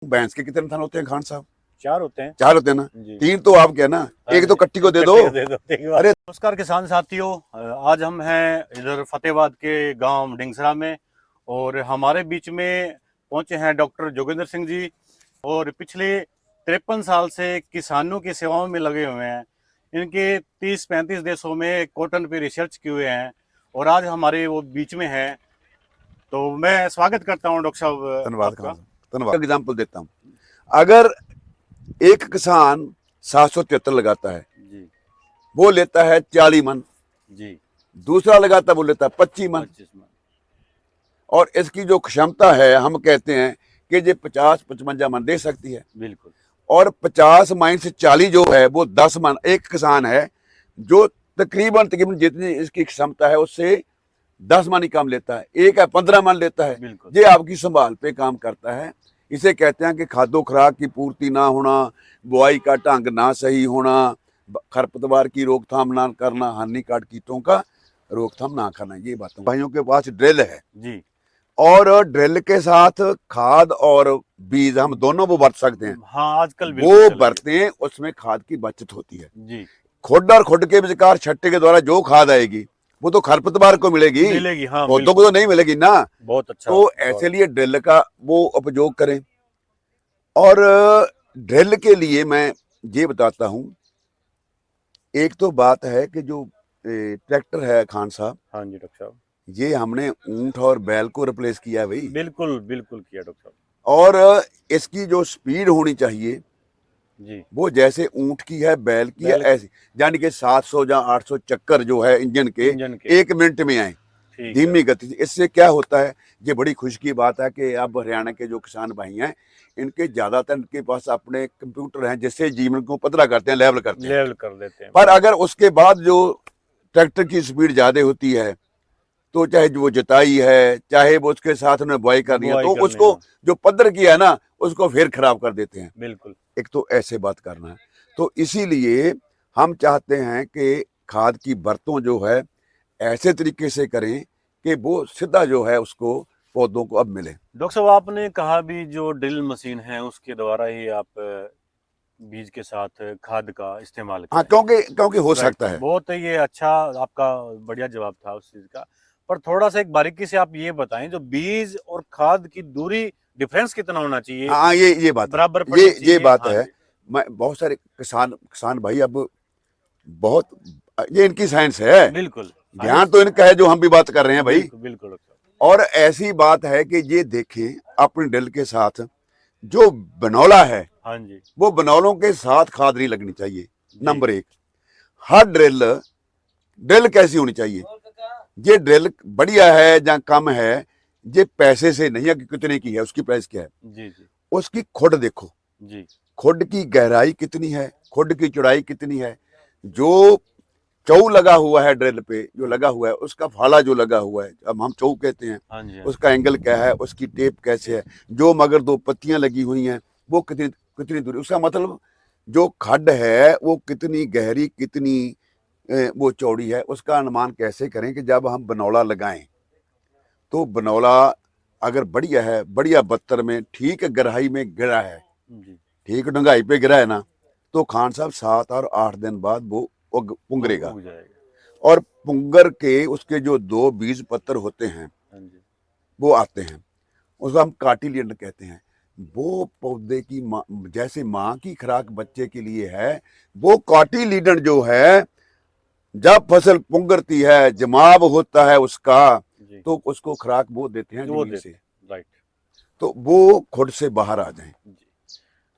भैंस के कितने थन होते हैं खान साहब? 4 होते हैं। 4 होते हैं ना? जी। 3 तो आप क्या ना, एक तो कट्टी को दे दो। अरे नमस्कार किसान साथियों, आज हम हैं इधर फतेहाबाद के गांव डिंगसरा में और हमारे बीच में पहुंचे हैं डॉक्टर जोगेंद्र सिंह जी और पिछले 53 साल से किसानों की सेवाओं में लगे हुए हैं। इनके 30-35 देशों में कॉटन पे रिसर्च किए हुए हैं और आज हमारे वो बीच में है। तो मैं स्वागत करता हूं डॉक्टर साहब धन्यवाद आपका। धन्यवाद। एग्जाम्पल देता हूँ, अगर एक किसान 773 लगाता है जी वो लेता है 40 मन, जी, दूसरा लगाता है वो लेता है 25 मन, 25 मन। और इसकी जो क्षमता है हम कहते हैं कि ये 50-55 मन दे सकती है। बिल्कुल। और 50 मन से 40 जो है वो 10 मन। एक किसान है जो तकरीबन जितनी इसकी क्षमता है उससे 10 मन ही कम लेता है, एक है 15 मन लेता है। बिल्कुल। ये आपकी संभाल पे काम करता है। इसे कहते हैं कि खाद्य खुराक की पूर्ति ना होना, बुआई का ढंग ना सही होना, खरपतवार की रोकथाम ना करना, हानिकारक कीटों का रोकथाम ना करना। ये बात भाइयों के पास ड्रिल है जी, और ड्रिल के साथ खाद और बीज हम दोनों वो बरत सकते हैं। हाँ आजकल वो बरते हैं, उसमें खाद की बचत होती है जी। खुड और खुड के विचार छट्टे के द्वारा जो खाद आएगी वो तो खरपतवार को मिलेगी, हाँ, पौधों को तो नहीं मिलेगी ना। बहुत अच्छा। तो ऐसे लिए ड्रिल का वो उपयोग करें। और ड्रिल के लिए मैं ये बताता हूं, एक तो बात है कि जो ट्रैक्टर है खान साहब, हाँ जी डॉक्टर साहब, ये हमने ऊंट और बैल को रिप्लेस किया है भाई। बिल्कुल बिल्कुल किया डॉक्टर साहब। और इसकी जो स्पीड होनी चाहिए जी, वो जैसे ऊंट की है, बैल की है, ऐसी यानी कि 700 या 800 चक्कर जो है इंजन के 1 मिनट में आए, धीमी गति से। इससे क्या होता है, ये बड़ी खुशी की बात है कि अब हरियाणा के जो किसान भाई हैं इनके ज्यादातर इनके पास अपने कंप्यूटर हैं जिससे जीवन को पतला करते हैं, लेवल कर देते हैं। पर अगर उसके बाद जो ट्रैक्टर की स्पीड ज्यादा होती है तो चाहे वो जुताई है, चाहे वो उसके साथ उन्हें बुआई करनी है, तो उसको जो पद्धर किया है ना उसको फिर खराब कर देते हैं। बिल्कुल। एक तो ऐसे बात करना है। तो इसीलिए हम चाहते हैं कि खाद की बरतों जो है ऐसे तरीके से करें कि वो सीधा जो है उसको पौधों को अब मिले। डॉक्टर साहब आपने कहा भी जो ड्रिल मशीन है उसके द्वारा ही आप बीज के साथ खाद का इस्तेमाल करें। हाँ, क्योंकि हो सकता है। बहुत ये अच्छा, आपका बढ़िया जवाब था उस चीज का। पर थोड़ा सा एक बारीकी से आप ये बताएं, जो बीज और खाद की दूरी डिफरेंस कितना होना चाहिए? हाँ, ये बात बराबर ये बात हाँ है। मैं बहुत सारे किसान भाई अब बहुत, ये इनकी साइंस है, बिल्कुल ध्यान तो इनका है जो हम भी बात कर रहे हैं भाई। बिल्कुल। और ऐसी बात है कि ये देखें अपने ड्रिल के साथ जो बनौला है, हाँ जी, वो बनौलों के साथ खाद नहीं लगनी चाहिए। नंबर 1, हर ड्रिल कैसी होनी चाहिए, ये ड्रिल बढ़िया है या कम है, ये पैसे से नहीं है कि कितने की है, उसकी प्राइस क्या है जी जी, उसकी खुड देखो जी, खुड की गहराई कितनी है, खुड की चौड़ाई कितनी है, जो चौ लगा हुआ है ड्रिल पे जो लगा हुआ है, उसका फाला जो लगा हुआ है, अब हम चौ कहते हैं, हाँ जी, उसका एंगल क्या है, उसकी टेप कैसे है, जो मगर 2 पत्तियां लगी हुई हैं वो कितनी दूरी, उसका मतलब जो खड्ड है वो कितनी गहरी, कितनी वो चौड़ी है, उसका अनुमान कैसे करें कि जब हम बनौला लगाएं तो बनौला अगर बढ़िया है, बढ़िया बत्तर में ठीक गहराई में गिरा है, ठीक ढंगाई पे गिरा है ना, तो खान साहब 7 और 8 दिन बाद वो पुंगरेगा। और पुंगर के उसके जो 2 बीज पत्तर होते हैं वो आते हैं, उसको हम कार्टिलियन कहते हैं। वो पौधे की जैसे माँ की खुराक बच्चे के लिए है, वो कार्टिलियन जो है जब फसल पुंगरती है, जमाव होता है उसका, तो उसको खुराक वो देते हैं जमीन से, राइट, तो वो खुद से बाहर आ जाए।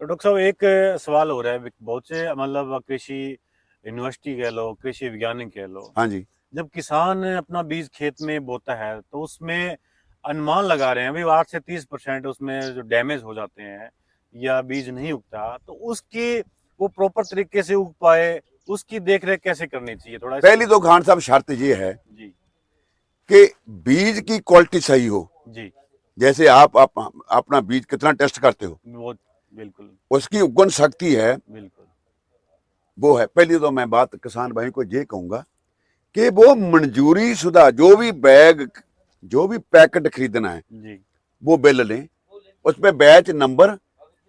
तो डॉक्टर साहब एक सवाल हो रहा है, बहुत से मतलब कृषि यूनिवर्सिटी कह लो, कृषि वैज्ञानिक कह लो, हाँ जी, जब किसान अपना बीज खेत में बोता है तो उसमें अनुमान लगा रहे हैं भाई 8 से 30% उसमें जो डैमेज हो जाते हैं या बीज नहीं उगता, तो उसकी वो प्रॉपर तरीके से उग पाए उसकी देखरेख कैसे करनी चाहिए? थोड़ा पहली तो खान साहब शर्त ये है जी कि बीज की क्वालिटी सही हो जी। जैसे आप अपना बीज कितना टेस्ट करते हो, वो बिल्कुल उसकी उगन शक्ति है, बिल्कुल वो है। पहली तो मैं बात किसान भाई को ये कहूंगा कि वो मंजूरी शुदा जो भी बैग, जो भी पैकेट खरीदना है जी, वो बिल लें, उसमें बैच नंबर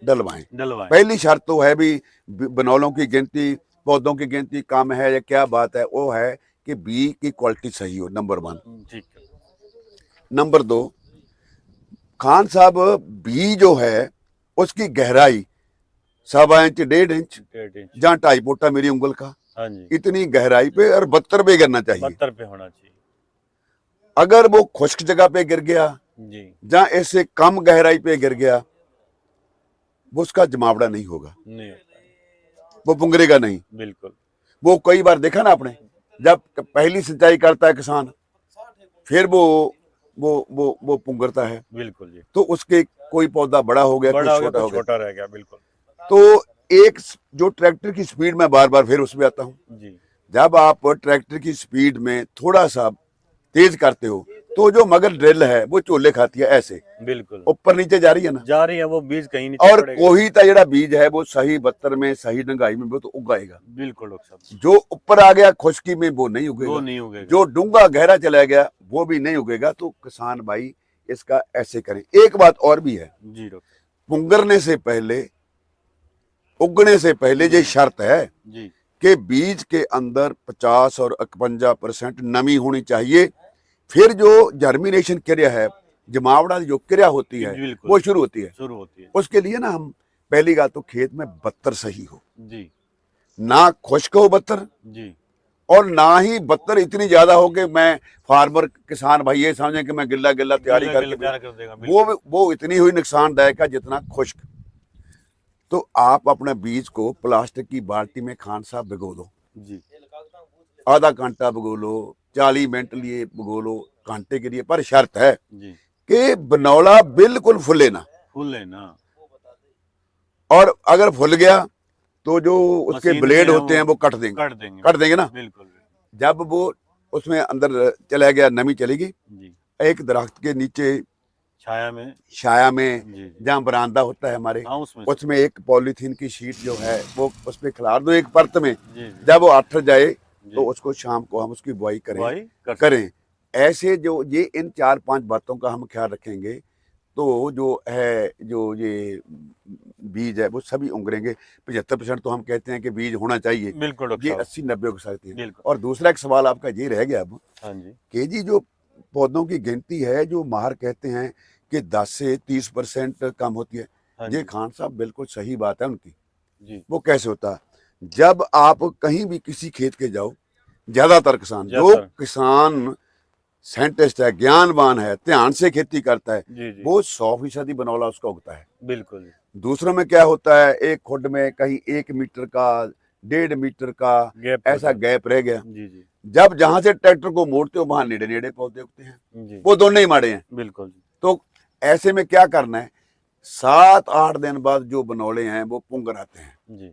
डलवाएं। पहली शर्त तो है भी बनौलों की गिनती, पौधों की गिनती कम है या क्या बात है, वो है कि बीज की क्वालिटी सही हो, नंबर 1। ठीक है। नंबर 2, खान साहब बीज जो है उसकी गहराई 1.25 इंच 1.5 इंच 1.5 इंच। जहाँ 2.5 पोटा मेरी उंगल का, हाँ जी। इतनी गहराई पे और 72 पे गिरना चाहिए। 72 पे होना चाहिए। अगर वो खुश्क जगह पे गिर गया, जी। जहाँ इससे कम गहराई पे गिर गया, वो उसका जमावड़ा नहीं होगा, नहीं होता। वो पुंगरेगा नहीं। बिल्कुल। वो कई बार देखा ना आपने, जब पहली सिंचाई करता है किसान, फिर वो पुंगरता है, बिल्कुल जी। तो उसके कोई पौधा बड़ा हो गया, बड़ा कोई हो गया छोटा तो हो गया। छोटा रह गया। बिल्कुल। तो एक जो ट्रैक्टर की स्पीड में बार बार फिर उसमें आता हूँ, जी। जब आप ट्रैक्टर की स्पीड में थोड़ा सा तेज करते हो तो जो मगर ड्रिल है वो चोले खाती है, ऐसे बिल्कुल ऊपर नीचे जा रही है ना, जा रही है, वो बीज कहीं नीचे और पड़ेगा। कोई ता जेड़ा बीज है वो सही 72 में, सही डंगाई में वो तो उगाएगा। बिल्कुल डॉक्टर साहब, जो ऊपर आ गया खुश्की में वो नहीं वो उगेगा, नहीं उगेगा। जो डूंगा गहरा चला गया वो भी नहीं उगेगा। तो किसान भाई इसका ऐसे करें। एक बात और भी है, जी डॉक्टर। पुंगरने से पहले, उगने से पहले ये शर्त है जी। कि बीज के अंदर 50 और 51% नमी होनी चाहिए। फिर जो जर्मिनेशन क्रिया है, जमावड़ा जो क्रिया होती है, बिल्कुल वो शुरू होती है। शुरू होती है। उसके लिए ना हम पहली बात तो खेत में 72 सही हो, जी। ना खुश्क हो 72, जी। और ना ही 72 इतनी ज्यादा हो कि मैं फार्मर किसान भाई ये समझे कि मैं गिल्ला गिल्ला तैयारी गिल्ला करके तैयार कर देगा। वो इतनी हुई नुकसानदायक है जितना खुश्क। तो आप अपने बीज को प्लास्टिक की बाल्टी में खान साहब भिगो दो, जी। आधा घंटा भिगो लो, 40 मिनट लिए भिगो लो, घंटे के लिए, पर शर्त है जी। कि बनौला बिल्कुल फूले ना। फूल है ना। और अगर फूल गया तो जो उसके मशीन ब्लेड में होते हैं वो कट देंगे ना। बिल्कुल। जब वो उसमें अंदर चला गया, नमी चलेगी, जी। एक दरख्त के नीचे छाया में। में जी। जहाँ बरामदा होता है हमारे, हाँ, उसमें एक पॉलीथीन की शीट जो है वो उस पर खिलार दो एक परत में। जी। जी। जब वो अठ जाए जी। तो उसको शाम को हम उसकी बुआई बुआई करें। ऐसे जो ये इन 4-5 बातों का हम ख्याल रखेंगे तो जो है, जो ये बीज है वो सभी उंगरेंगे। 75% तो हम कहते हैं कि बीज होना चाहिए, बिल्कुल डॉक्टर ये साहब। 80-90 हो सकते हैं। बिल्कुल। और दूसरा एक सवाल आपका ये रह गया अब हाँ जी। कि जी जो पौधों की गिनती है, जो माहर कहते हैं कि 10 से 30% कम होती है, हाँ ये जी। खान साहब बिल्कुल सही बात है उनकी। जी। वो कैसे होता है, जब आप कहीं भी किसी खेत के जाओ, ज्यादातर किसान, जो ज्यादातर। किसान साइंटिस्ट है, ज्ञानवान है, ध्यान से खेती करता है, जी। जी। वो 100% बनौला उसका उगता है। बिल्कुल। दूसरों में क्या होता है, एक खुड में कहीं 1 मीटर का, 1.5 मीटर का गैप ऐसा गैप रह गया। जी। जी। जब जहां से ट्रैक्टर को मोड़ते हो वहां नेड़े नेड़े पौधे उगते हैं, जी। वो दोनों ही माड़े हैं। बिल्कुल। तो ऐसे में क्या करना है, 7-8 दिन बाद जो बनौले हैं वो पुंगर आते हैं। जी।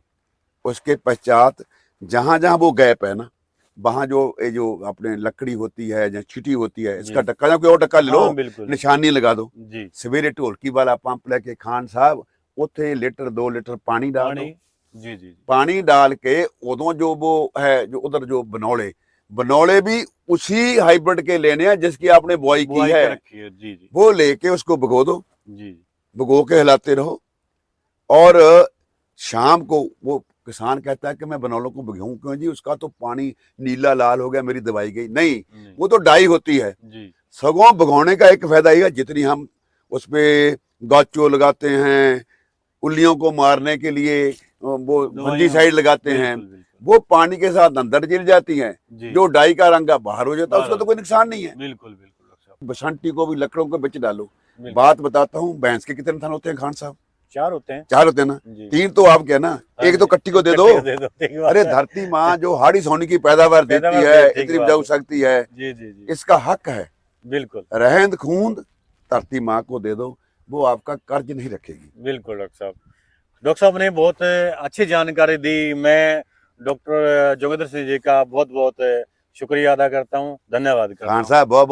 उसके पश्चात जहां जहां वो गैप है ना, वहां जो अपने लकड़ी होती है या छिटी होती है, इसका ढक्का या कोई और ढक्का ले लो, निशानी लगा दो। जी। सवेरे ढोलकी वाला पंप लेके खान साहब उत्थे लीटर 2 लीटर पानी डाल दो। जी। जी। पानी डाल के उदों जो वो है, जो उधर जो बनौले भी उसी हाइब्रिड के लेने हैं जिसकी आपने बुआई की है। जी। जी। वो लेके उसको भिगो दो। जी। भिगो के हिलाते रहो। और शाम को वो किसान कहता है कि मैं बनौलों को भिगाऊं क्यों जी, उसका तो पानी नीला लाल हो गया, मेरी दवाई गई नहीं, वो तो डाई होती है। सगों भिगोने का एक फायदा ये है, जितनी हम उसपे गाचो लगाते हैं, उल्लियों को मारने के लिए वो फंजीसाइड लगाते हैं, वो पानी के साथ अंदर गिर जाती हैं। जो डाई का रंग बाहर हो जाता है, उसका तो कोई नुकसान नहीं है। बिल्कुल। बिल्कुल। बसंती को भी लकड़ों के बीच डालो। बात बताता हूँ, भैंस के कितने थन होते हैं खान साहब? 4 होते हैं। 4 होते हैं ना, 3 तो आप क्या ना, एक तो कट्टी को दे दो। अरे धरती माँ जो हाड़ी सोनी की पैदावार देती है, इतनी उपजाऊ शक्ति है, इसका हक है। बिल्कुल। रहंद खूंद धरती माँ को दे दो, वो आपका कर्ज नहीं रखेगी। बिल्कुल डॉक्टर साहब ने बहुत अच्छी जानकारी दी। मैं डॉक्टर जोगेंद्र सिंह जी का बहुत बहुत शुक्रिया अदा करता हूँ, धन्यवाद करता हूँ। खान साहब बहुत